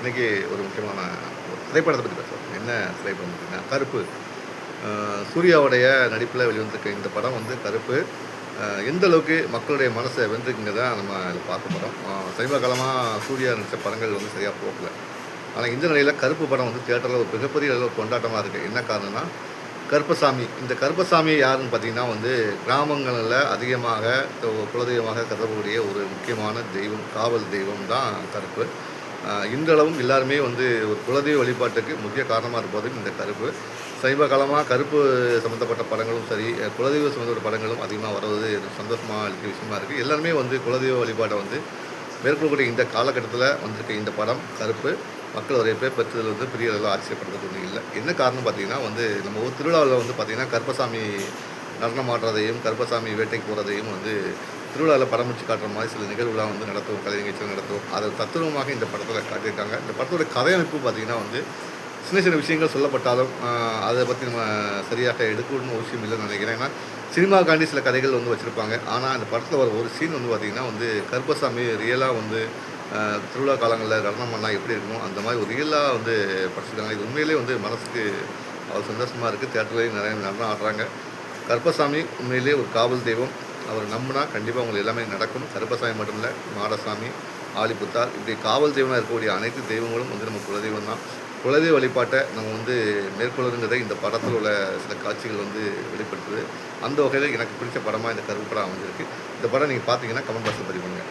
இன்றைக்கி ஒரு முக்கியமான ஒரு திரைப்படத்தை பற்றி பேசுவோம். என்ன திரைப்படம் பார்த்தீங்கன்னா கருப்பு. சூர்யாவுடைய நடிப்பில் வெளிவந்திருக்க இந்த படம் வந்து கருப்பு எந்த அளவுக்கு மக்களுடைய மனசை வென்றுக்குங்க தான் நம்ம இதில் பார்க்க போகிறோம். சமீப காலமாக சூர்யா நடித்த படங்கள் வந்து சரியாக போகல. ஆனால் இந்த நிலையில் கருப்பு படம் வந்து தியேட்டரில் ஒரு மிகப்பெரிய அளவில் ஒரு கொண்டாட்டமாக இருக்குது. என்ன காரணம்னா கருப்பசாமி. இந்த கருப்பசாமி யாருன்னு பார்த்தீங்கன்னா வந்து கிராமங்களில் அதிகமாக குலதெய்வமாக கருதக்கூடிய ஒரு முக்கியமான தெய்வம், காவல் தெய்வம் தான் கருப்பு. இன்றளவும் எல்லாருமே வந்து ஒரு குலதெய்வ வழிபாட்டுக்கு முக்கிய காரணமாக இருப்பது இந்த கருப்பு. சமீப காலமாக கருப்பு சம்மந்தப்பட்ட படங்களும் சரி, குலதெய்வ சம்மந்தப்பட்ட படங்களும் அதிகமாக வருவது சந்தோஷமாக அளிக்க விஷயமா இருக்குது. எல்லாருமே வந்து குலதெய்வ வழிபாட்டை வந்து மேற்கொள்ளக்கூடிய இந்த காலகட்டத்தில் வந்திருக்க இந்த படம் கருப்பு மக்கள் நிறைய பேர் பெற்றதில் வந்து பெரிய அளவில் ஆச்சரியப்படுறது ஒன்றும் இல்லை. என்ன காரணம் பார்த்தீங்கன்னா வந்து நம்ம ஒரு திருவிழாவில் வந்து பார்த்திங்கன்னா கருப்பசாமி நடனம் ஆடுறதையும் கருப்பசாமி வேட்டைக்கு போகிறதையும் வந்து திருவிழாவில் படம் வச்சு காட்டுற மாதிரி சில நிகழ்வுலாம் வந்து நடத்துவோம், கலை நிகழ்ச்சிகள் நடத்துவோம். அதை தத்துவமாக இந்த படத்தில் காட்டியிருக்காங்க. இந்த படத்தோட கதையமைப்பு பார்த்திங்கன்னா வந்து சின்ன சின்ன விஷயங்கள் சொல்லப்பட்டாலும் அதை பற்றி நம்ம சரியாக எடுக்கணும்னு விஷயம் இல்லைன்னு நினைக்கிறேன். ஏன்னா சினிமாக்காண்டி சில கதைகள் வந்து வச்சுருப்பாங்க. ஆனால் அந்த படத்தில் வர ஒரு சீன் வந்து பார்த்திங்கன்னா வந்து கருப்பசாமி ரியலாக வந்து திருவிழா காலங்களில் நடனம் பண்ணால் எப்படி இருக்கணும் அந்த மாதிரி ஒரு ரியலாக வந்து படிச்சிருக்காங்க. இது உண்மையிலே வந்து மனசுக்கு அவ்வளோ சந்தோஷமாக இருக்குது. தியேட்டர்லேயும் நிறைய நடனம் ஆடுறாங்க. கருப்பசாமி உண்மையிலே ஒரு காவல் தெய்வம். அவர் நம்பினா கண்டிப்பாக உங்களுக்கு எல்லாமே நடக்கும். கருப்பசாமி மட்டும் இல்லை, மாடசாமி, ஆலிபுத்தார், இப்படி காவல் தெய்வமாக இருக்கக்கூடிய அனைத்து தெய்வங்களும் வந்து நம்ம குலதெய்வம் தான். குலதெய்வ வழிபாட்டை நம்ம வந்து மேற்கொள்ளுங்கிறதை இந்த படத்தில் உள்ள சில காட்சிகள் வந்து வெளிப்படுத்துது. அந்த வகையில் எனக்கு பிடிச்ச படமாக இந்த கருப்பு படம் அமைஞ்சிருக்கு. இந்த படம் நீங்கள் பார்த்தீங்கன்னா கமெண்ட் பாக்ஸில் பதிவு பண்ணுங்கள்.